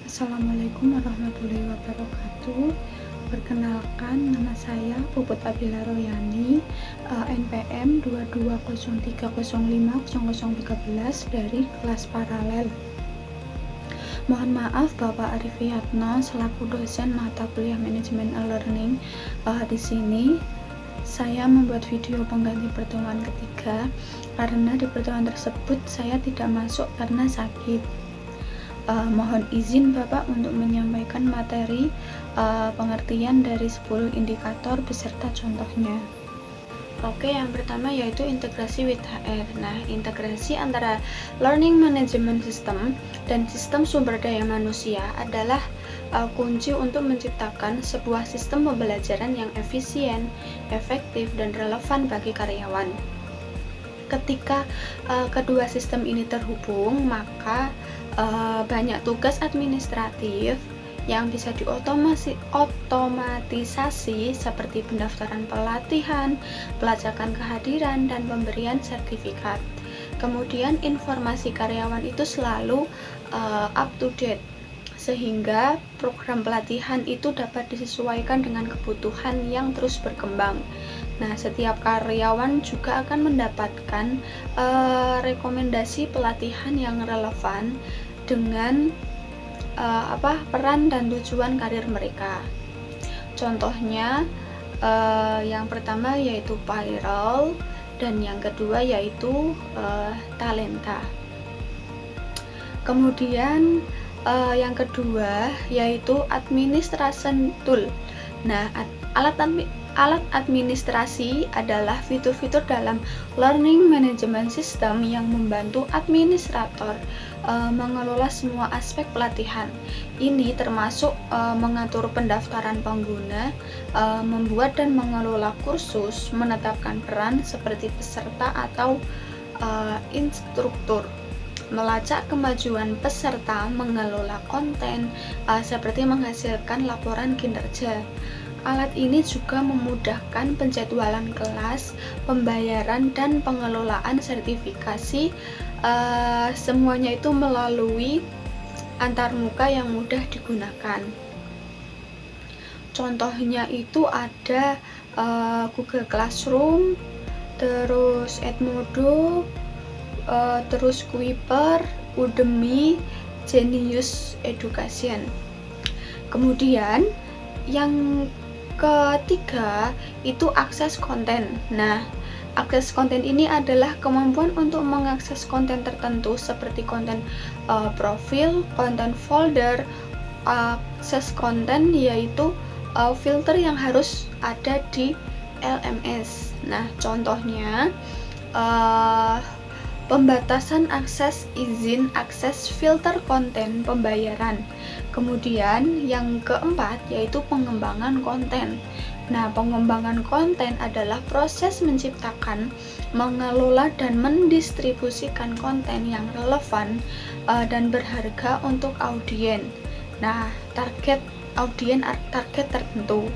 Assalamualaikum warahmatullahi wabarakatuh. Perkenalkan, nama saya Puput Abila Royani, NPM 2203050013 dari kelas paralel. Mohon maaf Bapak Arif Yatno selaku dosen mata kuliah manajemen e-learning. Di sini saya membuat video pengganti pertemuan ketiga karena di pertemuan tersebut saya tidak masuk karena sakit. Mohon izin Bapak untuk menyampaikan materi pengertian dari 10 indikator beserta contohnya. Oke, yang pertama yaitu integrasi with HR. Nah, integrasi antara learning management system dan sistem sumber daya manusia adalah kunci untuk menciptakan sebuah sistem pembelajaran yang efisien, efektif, dan relevan bagi karyawan. Ketika kedua sistem ini terhubung, maka banyak tugas administratif yang bisa diotomatisasi seperti pendaftaran pelatihan, pelacakan kehadiran, dan pemberian sertifikat. Kemudian informasi karyawan itu selalu up to date, sehingga program pelatihan itu dapat disesuaikan dengan kebutuhan yang terus berkembang. Nah, setiap karyawan juga akan mendapatkan rekomendasi pelatihan yang relevan dengan peran dan tujuan karir mereka. Contohnya, yang pertama yaitu payroll dan yang kedua yaitu talenta. Kemudian yang kedua yaitu administration tool. Nah, alat administrasi adalah fitur-fitur dalam learning management system yang membantu administrator mengelola semua aspek pelatihan. Ini termasuk mengatur pendaftaran pengguna, membuat dan mengelola kursus, menetapkan peran seperti peserta atau instruktur, melacak kemajuan peserta, mengelola konten seperti menghasilkan laporan kinerja. Alat ini juga memudahkan penjadwalan kelas, pembayaran, dan pengelolaan sertifikasi. Semuanya itu melalui antarmuka yang mudah digunakan. Contohnya itu ada Google Classroom, terus Edmodo, terus Kuiper, Udemy, Genius Education. Kemudian yang ketiga itu akses konten. Nah, akses konten ini adalah kemampuan untuk mengakses konten tertentu seperti konten profil, konten folder. Akses konten yaitu filter yang harus ada di LMS. Nah, contohnya pembatasan akses izin, akses filter konten, pembayaran. Kemudian yang keempat yaitu pengembangan konten. Nah, pengembangan konten adalah proses menciptakan, mengelola, dan mendistribusikan konten yang relevan dan berharga untuk audiens. Nah, target tertentu.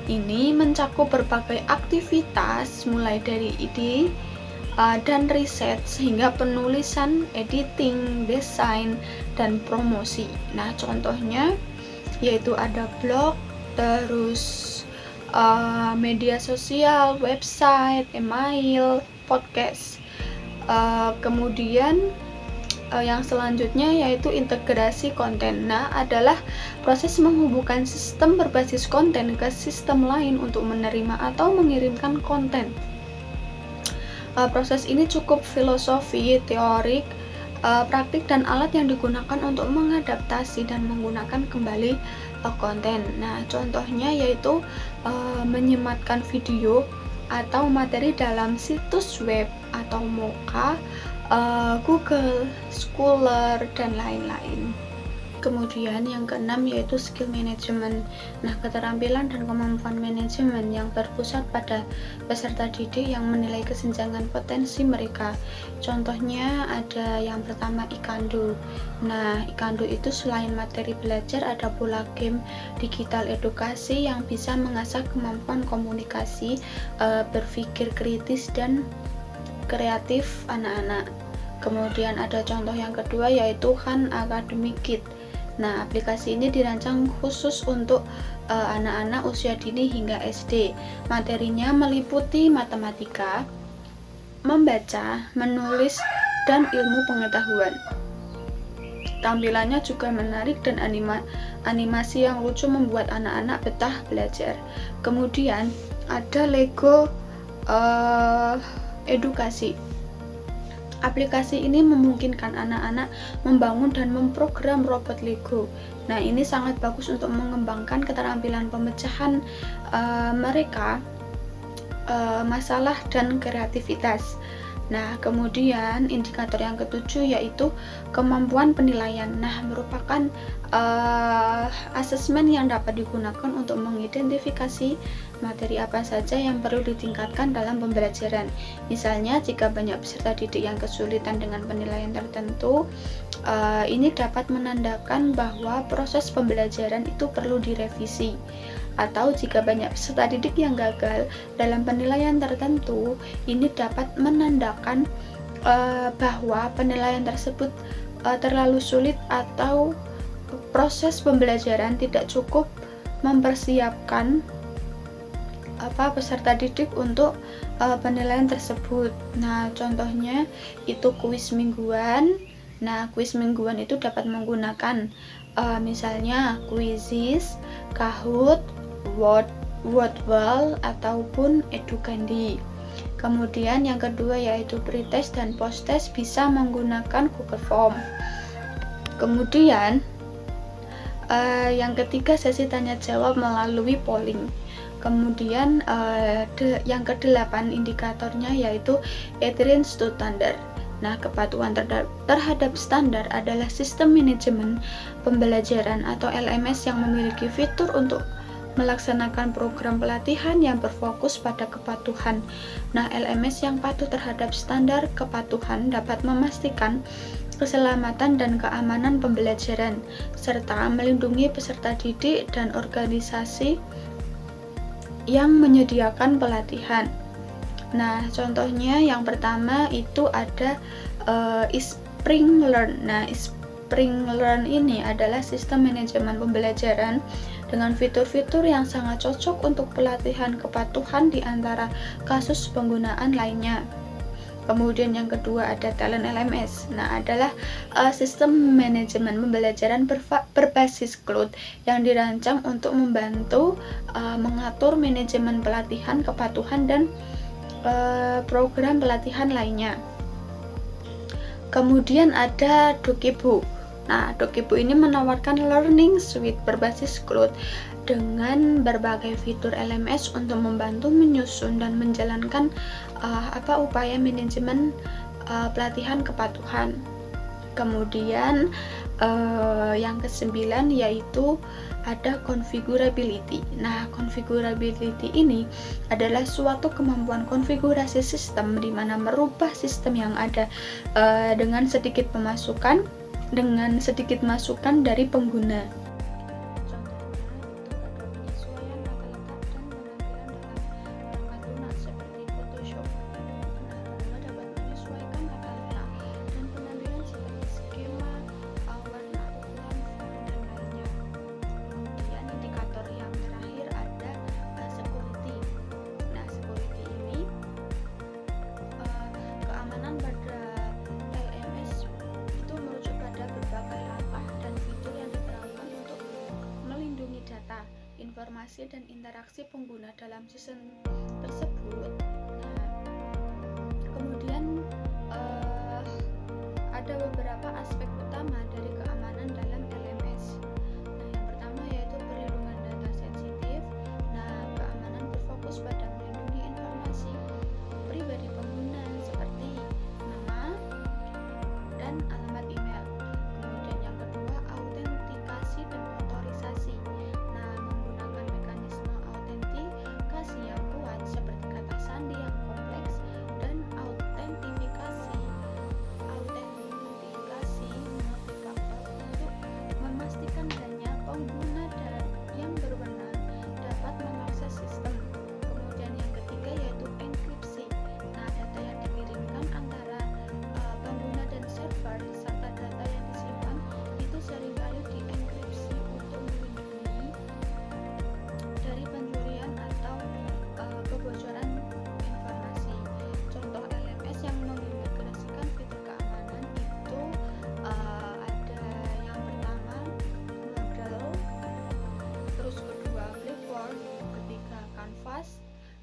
Ini mencakup berbagai aktivitas mulai dari ide dan riset sehingga penulisan, editing, desain, dan promosi. Nah, contohnya yaitu ada blog, terus media sosial, website, email, podcast. Kemudian yang selanjutnya yaitu integrasi konten. Nah, adalah proses menghubungkan sistem berbasis konten ke sistem lain untuk menerima atau mengirimkan konten. Proses ini cukup filosofi, teorik, praktik, dan alat yang digunakan untuk mengadaptasi dan menggunakan kembali konten. Nah, contohnya yaitu menyematkan video atau materi dalam situs web atau Mocha, Google Scholar, dan lain-lain. Kemudian yang keenam yaitu skill management. Nah, keterampilan dan kemampuan manajemen yang terpusat pada peserta didik yang menilai kesenjangan potensi mereka. Contohnya ada yang pertama Ikando. Nah, Ikando itu selain materi belajar ada pula game digital edukasi yang bisa mengasah kemampuan komunikasi, berpikir kritis, dan kreatif anak-anak. Kemudian ada contoh yang kedua yaitu Khan Academy Kit. Nah, aplikasi ini dirancang khusus untuk anak-anak usia dini hingga SD. Materinya meliputi matematika, membaca, menulis, dan ilmu pengetahuan. Tampilannya juga menarik dan animasi yang lucu membuat anak-anak betah belajar. Kemudian ada Lego edukasi. Aplikasi ini memungkinkan anak-anak membangun dan memprogram robot Lego. Nah, ini sangat bagus untuk mengembangkan keterampilan pemecahan mereka, masalah dan kreativitas. Nah, kemudian indikator yang ketujuh yaitu kemampuan penilaian. Nah, merupakan asesmen yang dapat digunakan untuk mengidentifikasi materi apa saja yang perlu ditingkatkan dalam pembelajaran. Misalnya, jika banyak peserta didik yang kesulitan dengan penilaian tertentu, ini dapat menandakan bahwa proses pembelajaran itu perlu direvisi. Atau jika banyak peserta didik yang gagal dalam penilaian tertentu, ini dapat menandakan bahwa penilaian tersebut terlalu sulit atau proses pembelajaran tidak cukup mempersiapkan peserta didik untuk penilaian tersebut. Nah, contohnya itu kuis mingguan. Nah, kuis mingguan itu dapat menggunakan misalnya Quizizz, Kahoot, Wordwall, ataupun Educandy. Kemudian yang kedua yaitu pretest dan posttest bisa menggunakan Google Form. Kemudian yang ketiga sesi tanya jawab melalui polling. Kemudian yang kedelapan indikatornya yaitu adherence to standard. Nah, kepatuhan terhadap standar adalah sistem manajemen pembelajaran atau LMS yang memiliki fitur untuk melaksanakan program pelatihan yang berfokus pada kepatuhan. Nah, LMS yang patuh terhadap standar kepatuhan dapat memastikan keselamatan dan keamanan pembelajaran, serta melindungi peserta didik dan organisasi yang menyediakan pelatihan. Nah, contohnya yang pertama itu ada Spring Learn. Nah, Spring Learn ini adalah sistem manajemen pembelajaran dengan fitur-fitur yang sangat cocok untuk pelatihan kepatuhan di antara kasus penggunaan lainnya. Kemudian yang kedua ada Talent LMS. Nah, adalah sistem manajemen pembelajaran berbasis cloud yang dirancang untuk membantu mengatur manajemen pelatihan kepatuhan dan program pelatihan lainnya. Kemudian ada Dokibu. Nah, Dokibu ini menawarkan learning suite berbasis cloud dengan berbagai fitur LMS untuk membantu menyusun dan menjalankan upaya manajemen pelatihan kepatuhan. Kemudian yang kesembilan yaitu ada configurability. Nah, configurability ini adalah suatu kemampuan konfigurasi sistem di mana merubah sistem yang ada dengan sedikit masukan dari pengguna. Informasi dan interaksi pengguna dalam sistem tersebut. Nah, kemudian ada beberapa aspek utama dari keamanan dalam LMS. Nah, yang pertama yaitu perlindungan data sensitif. Nah, keamanan berfokus pada melindungi informasi pribadi pengguna seperti nama dan alamat email. Kemudian yang kedua autentikasi dan otorisasi. Yang kuat seperti kata sandi yang kompleks dan autentikasi multifaktor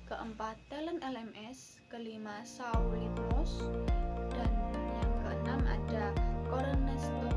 keempat Talent LMS, kelima Saul Litmos, dan yang keenam ada Ernesto